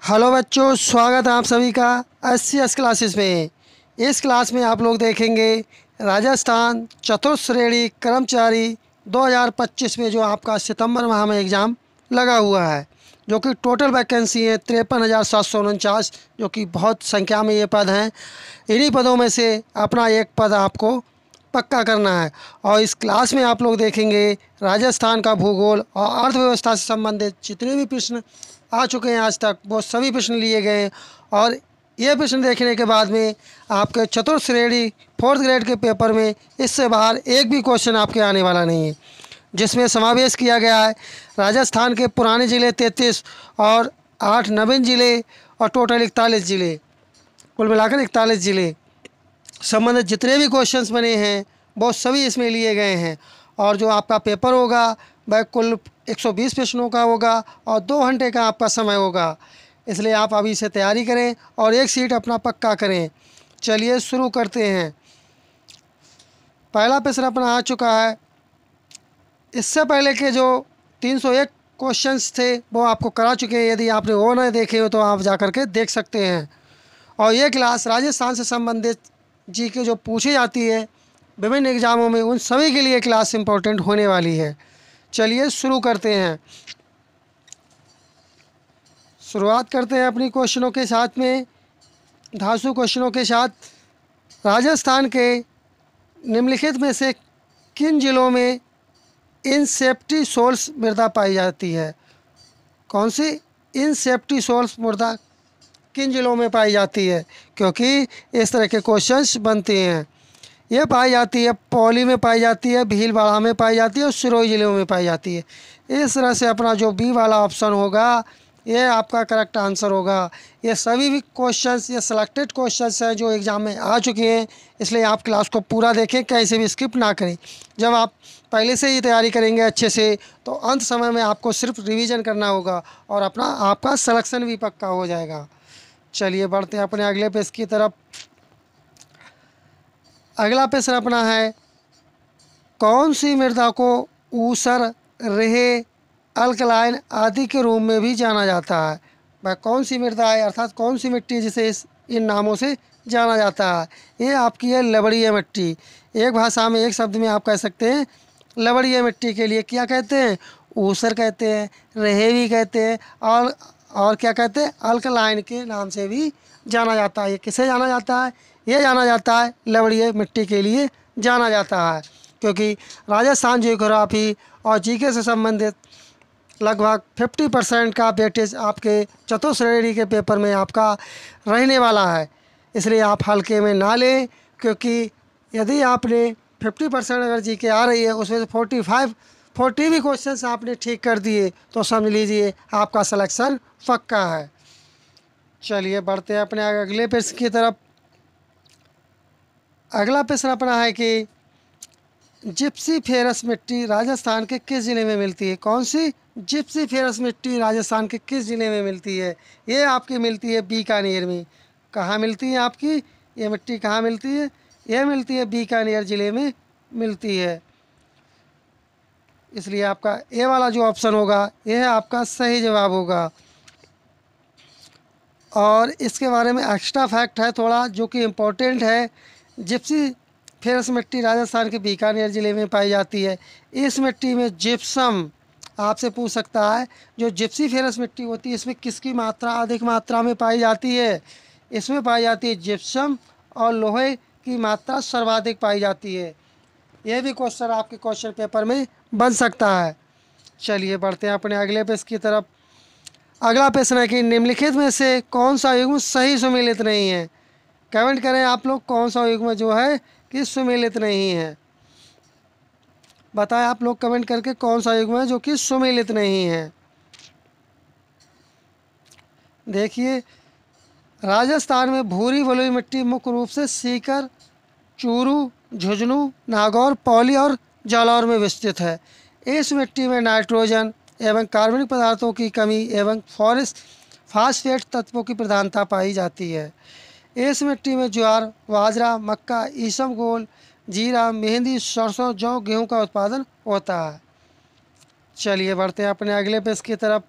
Hello बच्चों, स्वागत है आप सभी का एस क्लासेस में। इस क्लास में आप लोग देखेंगे राजस्थान चतुर्थ श्रेणी कर्मचारी 2025 में जो आपका सितंबर माह में एग्ज़ाम लगा हुआ है, जो कि टोटल वैकेंसी है 53,749, जो कि बहुत संख्या में ये पद हैं। इन्हीं पदों में से अपना एक पद आपको पक्का करना है। और इस क्लास में आप लोग देखेंगे राजस्थान का भूगोल और अर्थव्यवस्था से संबंधित जितने भी प्रश्न आ चुके हैं आज तक, वो सभी प्रश्न लिए गए हैं। और ये प्रश्न देखने के बाद में आपके चतुर्थ श्रेणी फोर्थ ग्रेड के पेपर में इससे बाहर एक भी क्वेश्चन आपके आने वाला नहीं है, जिसमें समावेश किया गया है राजस्थान के पुराने ज़िले 33 और 8 नवीन ज़िले और टोटल 41 ज़िले, कुल मिलाकर 41 ज़िले संबंधित जितने भी क्वेश्चंस बने हैं वो सभी इसमें लिए गए हैं। और जो आपका पेपर होगा वह कुल 120 प्रश्नों का होगा और 2 घंटे का आपका समय होगा। इसलिए आप अभी से तैयारी करें और एक सीट अपना पक्का करें। चलिए शुरू करते हैं। पहला प्रश्न अपना आ चुका है। इससे पहले के जो 301 क्वेश्चंस थे वो आपको करा चुके हैं। यदि आपने वो नहीं देखे हो तो आप जा कर के देख सकते हैं। और ये क्लास राजस्थान से संबंधित जी के जो पूछी जाती है विभिन्न एग्ज़ामों में, उन सभी के लिए क्लास इम्पोर्टेंट होने वाली है। चलिए शुरू करते हैं। शुरुआत करते हैं अपनी क्वेश्चनों के साथ में, धांसू क्वेश्चनों के साथ। राजस्थान के निम्नलिखित में से किन जिलों में इनसेप्टी सोल्स मृदा पाई जाती है? कौन सी इनसेप्टी सोल्स मृदा किन जिलों में पाई जाती है? क्योंकि इस तरह के क्वेश्चंस बनते हैं। ये पाई जाती है पौली में पाई जाती है, भीलवाड़ा में पाई जाती है और सिरोही ज़िले में पाई जाती है। इस तरह से अपना जो बी वाला ऑप्शन होगा ये आपका करेक्ट आंसर होगा। ये सभी भी क्वेश्चंस ये सिलेक्टेड क्वेश्चंस हैं जो एग्ज़ाम में आ चुके हैं, इसलिए आप क्लास को पूरा देखें, कहीं से भी स्किप ना करें। जब आप पहले से ही तैयारी करेंगे अच्छे से तो अंत समय में आपको सिर्फ रिवीजन करना होगा और अपना आपका सिलेक्शन भी पक्का हो जाएगा। चलिए बढ़ते हैं अपने अगले पेज की तरफ। अगला प्रश्न अपना है, कौन सी मृदा को ऊसर, रेहे, अल्कलाइन आदि के रूप में भी जाना जाता है? वह कौन सी मृदा है, अर्थात कौन सी मिट्टी जिसे इन नामों से जाना जाता है? ये आपकी है लवणीय मिट्टी। एक भाषा में एक शब्द में आप कह सकते हैं लवणीय मिट्टी के लिए क्या कहते हैं? ऊसर कहते हैं, रेहे भी कहते हैं और क्या कहते हैं? अल्कलाइन के नाम से भी जाना जाता है। ये किसे जाना जाता है? ये जाना जाता है लवणीय मिट्टी के लिए जाना जाता है, क्योंकि राजस्थान जियोग्राफी और जीके से संबंधित लगभग 50% का वेटेज आपके चतुर्थ श्रेणी के पेपर में आपका रहने वाला है। इसलिए आप हल्के में ना लें, क्योंकि यदि आपने 50% अगर जीके आ रही है उसमें से 40 भी क्वेश्चंस आपने ठीक कर दिए तो समझ लीजिए आपका सिलेक्शन पक्का है। चलिए बढ़ते हैं अपने अगले प्रश्न की तरफ। अगला प्रश्न अपना है कि जिप्सी फेरस मिट्टी राजस्थान के किस ज़िले में मिलती है? कौन सी जिप्सी फेरस मिट्टी राजस्थान के किस ज़िले में मिलती है? ये आपकी मिलती है बीकानेर में। कहाँ मिलती है आपकी ये मिट्टी, कहाँ मिलती है? ये मिलती है बीकानेर ज़िले में मिलती है। इसलिए आपका ए वाला जो ऑप्शन होगा यह आपका सही जवाब होगा। और इसके बारे में एक्स्ट्रा फैक्ट है थोड़ा जो कि इम्पोर्टेंट है। जिप्सी फेरस मिट्टी राजस्थान के बीकानेर ज़िले में पाई जाती है। इस मिट्टी में जिप्सम आपसे पूछ सकता है, जो जिप्सी फेरस मिट्टी होती है इसमें किसकी मात्रा अधिक मात्रा में पाई जाती है? इसमें पाई जाती है जिप्सम और लोहे की मात्रा सर्वाधिक पाई जाती है। यह भी क्वेश्चन आपके क्वेश्चन पेपर में बन सकता है। चलिए बढ़ते हैं अपने अगले पेज की तरफ। अगला प्रश्न है कि निम्नलिखित में से कौन सा युग्म सही सुमेलित नहीं है? कमेंट करें आप लोग कौन सा युग्म जो है कि सुमेलित नहीं है। बताएं आप लोग कमेंट करके कौन सा युग्म है जो कि सुमेलित नहीं है। देखिए, राजस्थान में भूरी बलुई मिट्टी मुख्य रूप से सीकर, चूरू, झुंझुनू, नागौर, पौली और जालौर में विस्तृत है। इस मिट्टी में नाइट्रोजन एवं कार्बनिक पदार्थों की कमी एवं फास्फेट तत्वों की प्रधानता पाई जाती है। इस मिट्टी में ज्वार, बाजरा, मक्का, ईसबगोल, जीरा, मेहंदी, सरसों, जौ, गेहूं का उत्पादन होता है। चलिए बढ़ते हैं अपने अगले पेज की तरफ।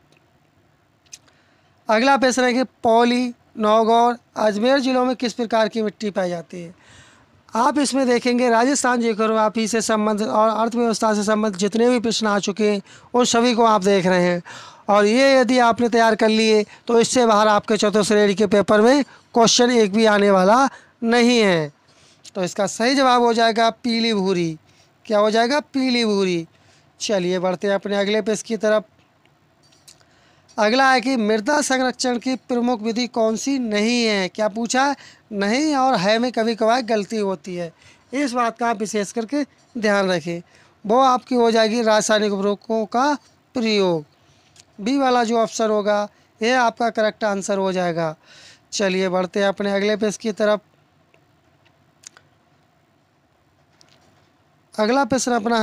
अगला प्रश्न है कि पौली, नागौर, अजमेर जिलों में किस प्रकार की मिट्टी पाई जाती है। आप इसमें देखेंगे राजस्थान जियोग्राफी से संबंधित और अर्थव्यवस्था से संबंधित जितने भी प्रश्न आ चुके हैं उन सभी को आप देख रहे हैं, और ये यदि आपने तैयार कर लिए तो इससे बाहर आपके चौथे श्रेणी के पेपर में क्वेश्चन एक भी आने वाला नहीं है। तो इसका सही जवाब हो जाएगा पीली भूरी। क्या हो जाएगा? पीली भूरी। चलिए बढ़ते हैं अपने अगले पेज की तरफ। अगला है कि मृदा संरक्षण की प्रमुख विधि कौन सी नहीं है। क्या पूछा है? नहीं और है में कभी कभार गलती होती है, इस बात का आप विशेष करके ध्यान रखें। वो आपकी हो जाएगी रासायनिक उर्वरकों का प्रयोग। बी वाला जो ऑप्शन होगा यह आपका करेक्ट आंसर हो जाएगा। चलिए बढ़ते हैं अपने अगले पेज की तरफ। अगला प्रश्न अपना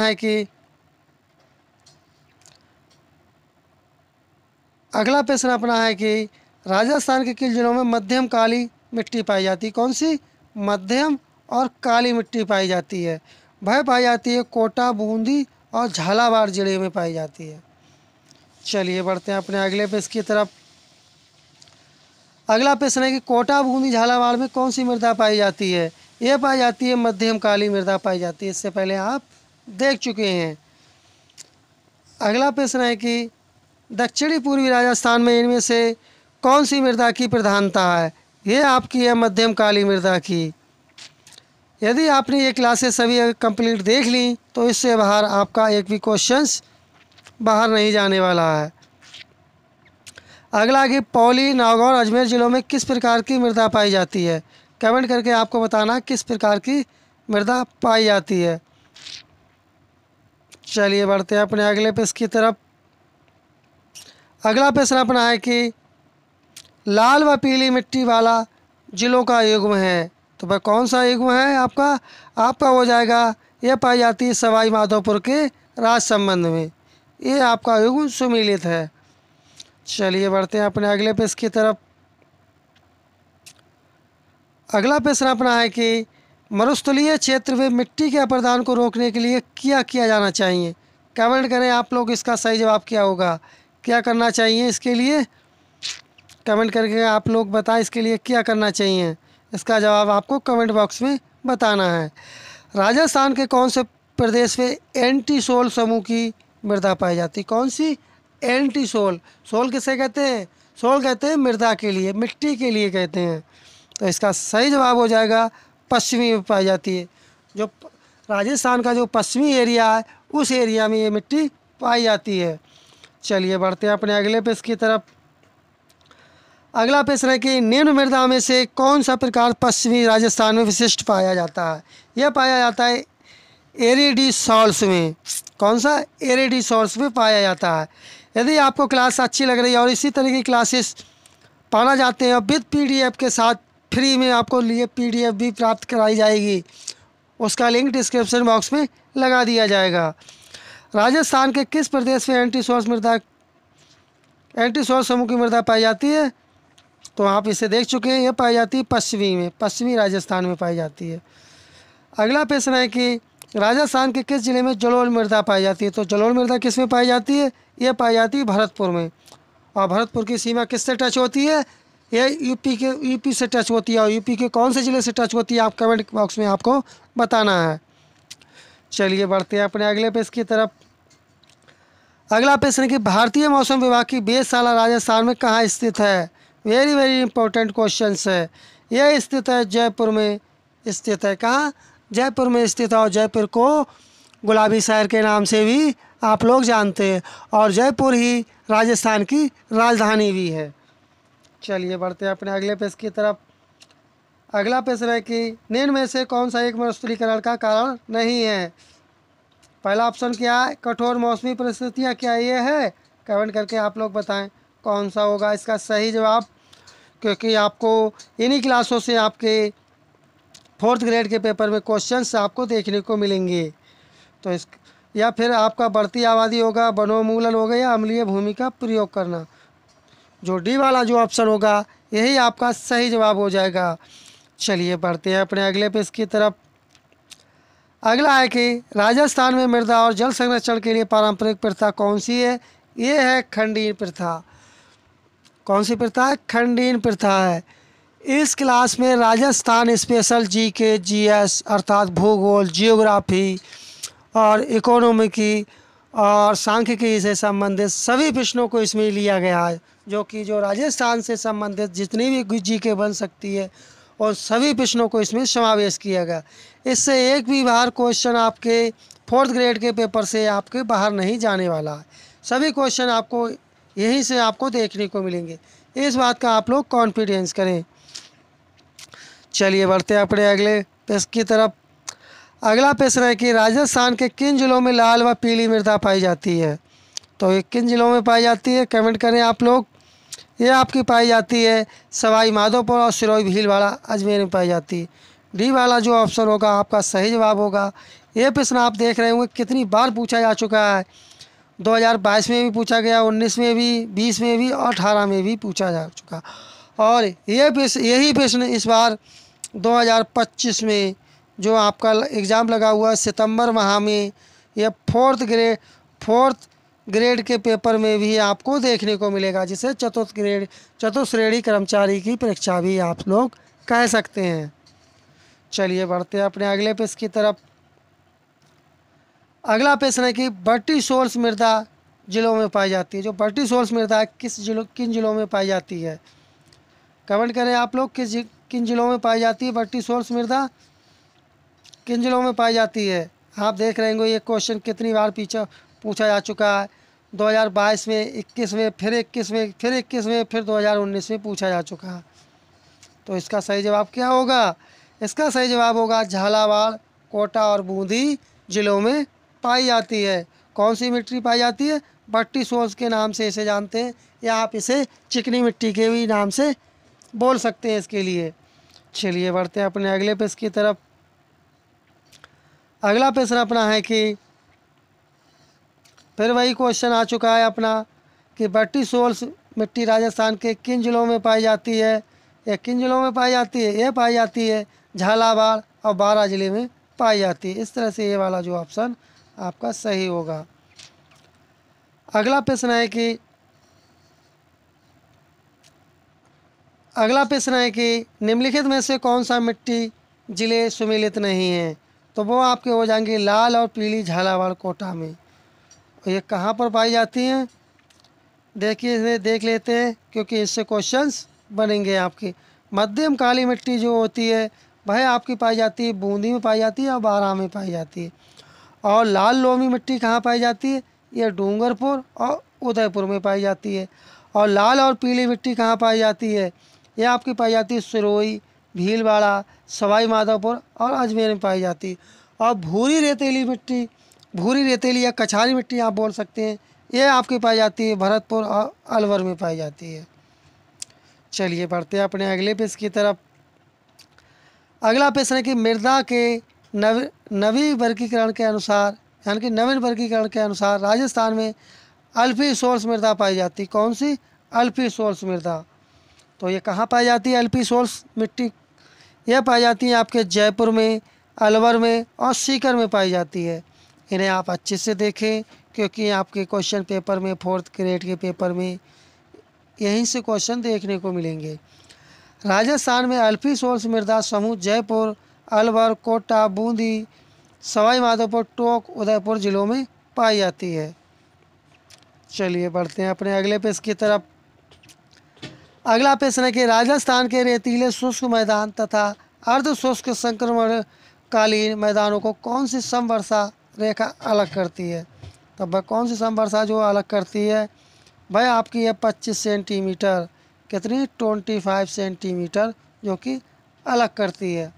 है कि राजस्थान के किन जिलों में मध्यम काली मिट्टी पाई जाती है। कौन सी? मध्यम और काली मिट्टी पाई जाती है। वह पाई जाती है कोटा, बूंदी और झालावाड़ जिले में पाई जाती है। चलिए बढ़ते हैं अपने अगले पेज की तरफ। अगला प्रश्न है कि कोटा, बूंदी, झालावाड़ में कौन सी मृदा पाई जाती है। यह पाई जाती है मध्यम काली मृदा पाई जाती है, इससे पहले आप देख चुके हैं। अगला प्रश्न है कि दक्षिणी पूर्वी राजस्थान में इनमें से कौन सी मृदा की प्रधानता है। ये आपकी है मध्यम काली मृदा की। यदि आपने ये क्लासेस सभी कंप्लीट देख ली तो इससे बाहर आपका एक भी क्वेश्चंस बाहर नहीं जाने वाला है। अगला कि पौली, नागौर, अजमेर जिलों में किस प्रकार की मृदा पाई जाती है। कमेंट करके आपको बताना किस प्रकार की मृदा पाई जाती है। चलिए बढ़ते हैं अपने अगले पेज की तरफ। अगला प्रश्न अपना है कि लाल व पीली मिट्टी वाला जिलों का युग्म है। तो वह कौन सा युग्म है आपका हो जाएगा, यह पाई जाती है सवाई माधोपुर के राजसमंद में। ये आपका युग्म सुमिलित है। चलिए बढ़ते हैं अपने अगले पेज की तरफ। अगला प्रश्न अपना है कि मरुस्थलीय क्षेत्र में मिट्टी के अप्रदान को रोकने के लिए क्या किया जाना चाहिए। कमेंट करें आप लोग, इसका सही जवाब क्या होगा, क्या करना चाहिए इसके लिए। कमेंट करके आप लोग बताएं इसके लिए क्या करना चाहिए। इसका जवाब आपको कमेंट बॉक्स में बताना है। राजस्थान के कौन से प्रदेश में एंटीसोल समूह की मृदा पाई जाती। कौन सी? एंटीसोल। सोल किसे कहते हैं? सोल कहते हैं मृदा के लिए, मिट्टी के लिए कहते हैं। तो इसका सही जवाब हो जाएगा पश्चिमी में पाई जाती है। जो राजस्थान का जो पश्चिमी एरिया है उस एरिया में ये मिट्टी पाई जाती है। चलिए बढ़ते हैं अपने अगले पेज की तरफ। अगला प्रश्न है कि निम्न मृदा में से कौन सा प्रकार पश्चिमी राजस्थान में विशिष्ट पाया जाता है। यह पाया जाता है एरिडी सॉल्ट्स में। कौन सा? एरिडी सॉल्ट्स में पाया जाता है। यदि आपको क्लास अच्छी लग रही है और इसी तरह की क्लासेस पाना चाहते हैं और विद पीडीएफ के साथ फ्री में आपको लिए पीडीएफ भी प्राप्त कराई जाएगी, उसका लिंक डिस्क्रिप्शन बॉक्स में लगा दिया जाएगा। राजस्थान के किस प्रदेश में एंटीसोल समूह की मृदा पाई जाती है। तो आप इसे देख चुके हैं, यह पाई जाती है पश्चिमी राजस्थान में पाई जाती है। अगला प्रश्न है कि राजस्थान के किस जिले में जलोढ़ मृदा पाई जाती है। तो जलोढ़ मृदा किस में पाई जाती है? यह पाई जाती है भरतपुर में। और भरतपुर की सीमा किससे टच होती है? यह यूपी से टच होती है। और यूपी के कौन से ज़िले से टच होती है आप कमेंट बॉक्स में आपको बताना है। चलिए बढ़ते हैं अपने अगले पेज की तरफ। अगला प्रश्न है कि भारतीय मौसम विभाग की वेधशाला राजस्थान में कहाँ स्थित है। वेरी वेरी इंपॉर्टेंट क्वेश्चन है। यह स्थित है जयपुर में स्थित है। कहाँ? जयपुर में स्थित है। और जयपुर को गुलाबी शहर के नाम से भी आप लोग जानते हैं, और जयपुर ही राजस्थान की राजधानी भी है। चलिए बढ़ते हैं अपने अगले पेज की तरफ। अगला प्रश्न है कि निम्न में से कौन सा एक मरुस्थलीकरण का कारण नहीं है। पहला ऑप्शन क्या है? कठोर मौसमी परिस्थितियाँ। क्या ये है? कमेंट करके आप लोग बताएं कौन सा होगा इसका सही जवाब, क्योंकि आपको इन्हीं क्लासों से आपके 4th ग्रेड के पेपर में क्वेश्चंस आपको देखने को मिलेंगे। तो इस या फिर आपका बढ़ती आबादी होगा, वनोन्मूलन होगा, या अम्लीय भूमि का प्रयोग करना। जो डी वाला जो ऑप्शन होगा यही आपका सही जवाब हो जाएगा। चलिए बढ़ते हैं अपने अगले पेज की तरफ। अगला है कि राजस्थान में मृदा और जल संरक्षण के लिए पारंपरिक प्रथा कौन सी है। ये है खंडीय प्रथा। कौन सी प्रथा है? खंडीन प्रथा है। इस क्लास में राजस्थान स्पेशल जीके, जीएस अर्थात भूगोल, जियोग्राफी और इकोनॉमिकी और सांख्यिकी से संबंधित सभी प्रश्नों को इसमें लिया गया है, जो राजस्थान से संबंधित जितनी भी जीके बन सकती है और सभी प्रश्नों को इसमें समावेश किया गया। इससे एक भी बार क्वेश्चन आपके 4th ग्रेड के पेपर से आपके बाहर नहीं जाने वाला है। सभी क्वेश्चन आपको यहीं से आपको देखने को मिलेंगे, इस बात का आप लोग कॉन्फिडेंस करें। चलिए बढ़ते हैं अपने अगले प्रश्न की तरफ। अगला प्रश्न है कि राजस्थान के किन जिलों में लाल व पीली मृदा पाई जाती है? तो ये किन जिलों में पाई जाती है, कमेंट करें आप लोग। ये आपकी पाई जाती है सवाई माधोपुर और सिरोही भीलवाड़ा अजमेर में पाई जाती है। डी वाला जो ऑप्शन होगा आपका सही जवाब होगा। ये प्रश्न आप देख रहे होंगे कितनी बार पूछा जा चुका है। 2022 में भी पूछा गया, 19 में भी, 20 में भी और 18 में भी पूछा जा चुका। और यही प्रश्न इस बार 2025 में जो आपका एग्ज़ाम लगा हुआ है सितंबर माह में, यह 4th ग्रेड के पेपर में भी आपको देखने को मिलेगा, जिसे चतुर्श्रेणी कर्मचारी की परीक्षा भी आप लोग कह सकते हैं। चलिए बढ़ते हैं अपने अगले प्रश्न की तरफ। अगला प्रश्न है कि बर्टिशोल्स मृदा जिलों में पाई जाती है। जो बर्टिशोल्स मृदा किन जिलों में पाई जाती है, कमेंट करें आप लोग। किन जिलों में पाई जाती है बर्टिशोल्स मृदा, किन जिलों में पाई जाती है? आप देख रहे होंगे ये क्वेश्चन कितनी बार पीछे पूछा जा चुका है। 2022 में, 21 में, फिर 21 में, फिर 21 में, फिर 2019 में पूछा जा चुका है। तो इसका सही जवाब क्या होगा? इसका सही जवाब होगा झालावाड़, कोटा और बूंदी जिलों में पाई जाती है। कौन सी मिट्टी पाई जाती है? बर्टिशोल्स के नाम से इसे जानते हैं, या आप इसे चिकनी मिट्टी के भी नाम से बोल सकते हैं इसके लिए। चलिए बढ़ते हैं अपने अगले प्रश्न की तरफ। अगला प्रश्न अपना है कि फिर वही क्वेश्चन आ चुका है अपना कि बर्टिशोल्स मिट्टी राजस्थान के किन जिलों में पाई जाती है, या किन जिलों में पाई जाती है? ये पाई जाती है झालावाड़ और बारां जिले में पाई जाती है। इस तरह से ये वाला जो ऑप्शन आपका सही होगा। अगला प्रश्न है कि निम्नलिखित में से कौन सा मिट्टी जिले सुमेलित नहीं हैं? तो वो आपके हो जाएंगे लाल और पीली झालावाड़ कोटा में। ये कहाँ पर पाई जाती हैं? देखिए इसे देख लेते हैं, क्योंकि इससे क्वेश्चंस बनेंगे आपके। मध्यम काली मिट्टी जो होती है वह आपकी पाई जाती है बूंदी में पाई जाती है और बारां में पाई जाती है। और लाल लोमी मिट्टी कहाँ पाई जाती है? ये डूंगरपुर और उदयपुर में पाई जाती है। और लाल और पीली मिट्टी कहाँ पाई जाती है? ये आपकी पाई जाती है सिरोही, भीलवाड़ा, सवाई माधोपुर और अजमेर में पाई जाती है। और भूरी रेतीली या कछारी मिट्टी आप बोल सकते हैं, ये आपकी पाई जाती है भरतपुर और अलवर में पाई जाती है। चलिए बढ़ते हैं अपने अगले प्रश्न की तरफ। अगला प्रश्न है कि मृदा के नवीन वर्गीकरण के अनुसार, यानी कि नवीन वर्गीकरण के अनुसार राजस्थान में अल्फी-सोल्स मृदा पाई जाती। कौन सी? अल्फी-सोल्स मृदा। तो ये कहाँ पाई जाती है अल्फी-सोल्स मिट्टी? यह पाई जाती है आपके जयपुर में, अलवर में और सीकर में पाई जाती है। इन्हें आप अच्छे से देखें, क्योंकि आपके क्वेश्चन पेपर में 4th ग्रेड के पेपर में यहीं से क्वेश्चन देखने को मिलेंगे। राजस्थान में अल्फी-सोल्स मृदा समूह जयपुर, अलवर, कोटा, बूंदी, सवाई माधोपुर, टोंक, उदयपुर जिलों में पाई जाती है। चलिए बढ़ते हैं अपने अगले प्रश्न की तरफ। अगला प्रश्न है कि राजस्थान के रेतीले शुष्क मैदान तथा अर्ध शुष्क संक्रमणकालीन मैदानों को कौन सी समवर्षा रेखा अलग करती है? तब वह कौन सी समवर्षा जो अलग करती है? वह आपकी है 25 सेंटीमीटर। कितनी? 25 सेंटीमीटर, जो कि अलग करती है।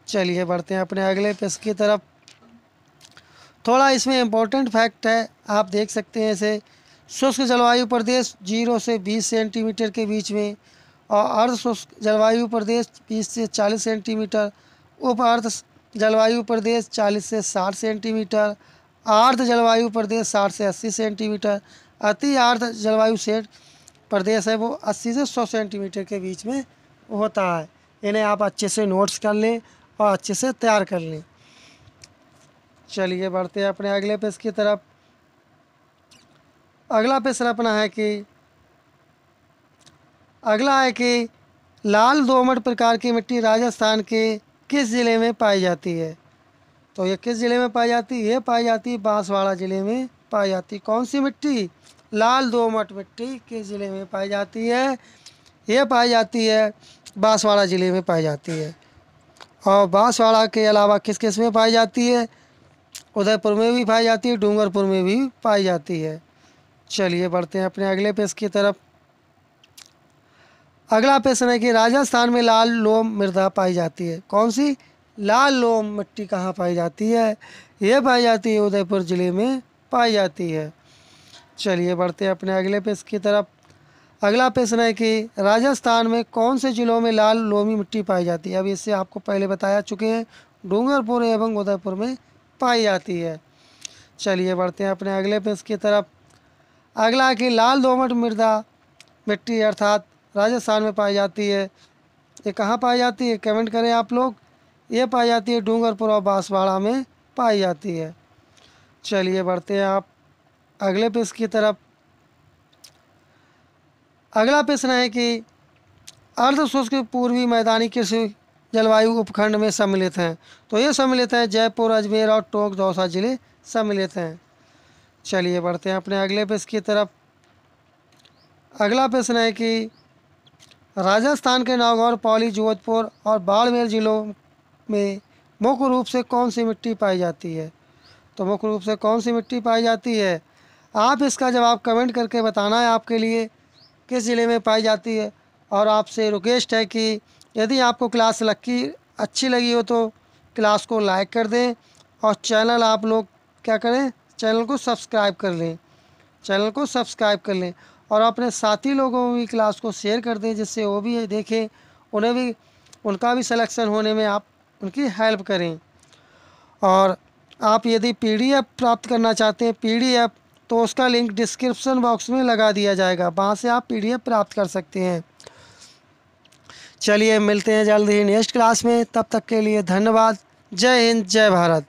चलिए बढ़ते हैं अपने अगले प्रश्न की तरफ। थोड़ा इसमें इम्पोर्टेंट फैक्ट है, आप देख सकते हैं इसे। शुष्क जलवायु प्रदेश 0 से 20 सेंटीमीटर के बीच में, और अर्ध शुष्क जलवायु प्रदेश 20 से 40 सेंटीमीटर, उप अर्ध जलवायु प्रदेश 40 से 60 सेंटीमीटर, आर्द्र जलवायु प्रदेश 60 से 80 सेंटीमीटर, अति आर्द्र जलवायु प्रदेश है वो 80 से 100 सेंटीमीटर के बीच में होता है। इन्हें आप अच्छे से नोट्स कर लें और अच्छे से तैयार कर लें। चलिए बढ़ते हैं अपने अगले प्रश्न की तरफ। अगला प्रश्न अपना है कि अगला है कि लाल दोमट प्रकार की मिट्टी राजस्थान के किस ज़िले में पाई जाती है? तो ये किस ज़िले में पाई जाती है? ये पाई जाती है बांसवाड़ा ज़िले में पाई जाती है। कौन सी मिट्टी? लाल दोमट मिट्टी किस ज़िले में पाई जाती है? ये पाई जाती है बांसवाड़ा ज़िले में पाई जाती है। और बांसवाड़ा के अलावा किस किस में पाई जाती है? उदयपुर में भी पाई जाती है, डूंगरपुर में भी पाई जाती है। चलिए बढ़ते हैं अपने अगले पेज की तरफ। अगला प्रश्न है कि राजस्थान में लाल लोम मृदा पाई जाती है। कौन सी? लाल लोम मिट्टी कहाँ पाई जाती है? ये पाई जाती है उदयपुर ज़िले में पाई जाती है। चलिए बढ़ते हैं अपने अगले पेज की तरफ। अगला प्रश्न है कि राजस्थान में कौन से ज़िलों में लाल लोमी मिट्टी पाई जाती है? अब इससे आपको पहले बताया चुके हैं, डूंगरपुर एवं उदयपुर में पाई जाती है। चलिए बढ़ते हैं अपने अगले पेज की तरफ। अगला है कि लाल दोमट मृदा मिट्टी अर्थात राजस्थान में पाई जाती है, ये कहाँ पाई जाती है? कमेंट करें आप लोग। ये पाई जाती है डूंगरपुर और बांसवाड़ा में पाई जाती है। चलिए बढ़ते हैं आप अगले पेज की तरफ। अगला प्रश्न है कि अर्ध शुष्क पूर्वी मैदानी कृषि जलवायु उपखंड में सम्मिलित हैं। तो ये सम्मिलित हैं जयपुर, अजमेर और टोंक दौसा जिले सम्मिलित हैं। चलिए बढ़ते हैं अपने अगले पेज की तरफ। अगला प्रश्न है कि राजस्थान के नागौर, पौली, जोधपुर और बाड़मेर जिलों में मुख्य रूप से कौन सी मिट्टी पाई जाती है? तो मुख्य रूप से कौन सी मिट्टी पाई जाती है? आप इसका जवाब कमेंट करके बताना है आपके लिए किस ज़िले में पाई जाती है। और आपसे रिक्वेस्ट है कि यदि आपको क्लास अच्छी लगी हो तो क्लास को लाइक कर दें और चैनल आप लोग क्या करें, चैनल को सब्सक्राइब कर लें, चैनल को सब्सक्राइब कर लें और अपने साथी लोगों में भी क्लास को शेयर कर दें, जिससे वो भी देखें, उन्हें भी उनका भी सिलेक्शन होने में आप उनकी हेल्प करें। और आप यदि पीडीएफ प्राप्त करना चाहते हैं पीडीएफ, तो उसका लिंक डिस्क्रिप्शन बॉक्स में लगा दिया जाएगा, वहाँ से आप पीडीएफ प्राप्त कर सकते हैं। चलिए मिलते हैं जल्द ही नेक्स्ट क्लास में, तब तक के लिए धन्यवाद। जय हिंद, जय भारत।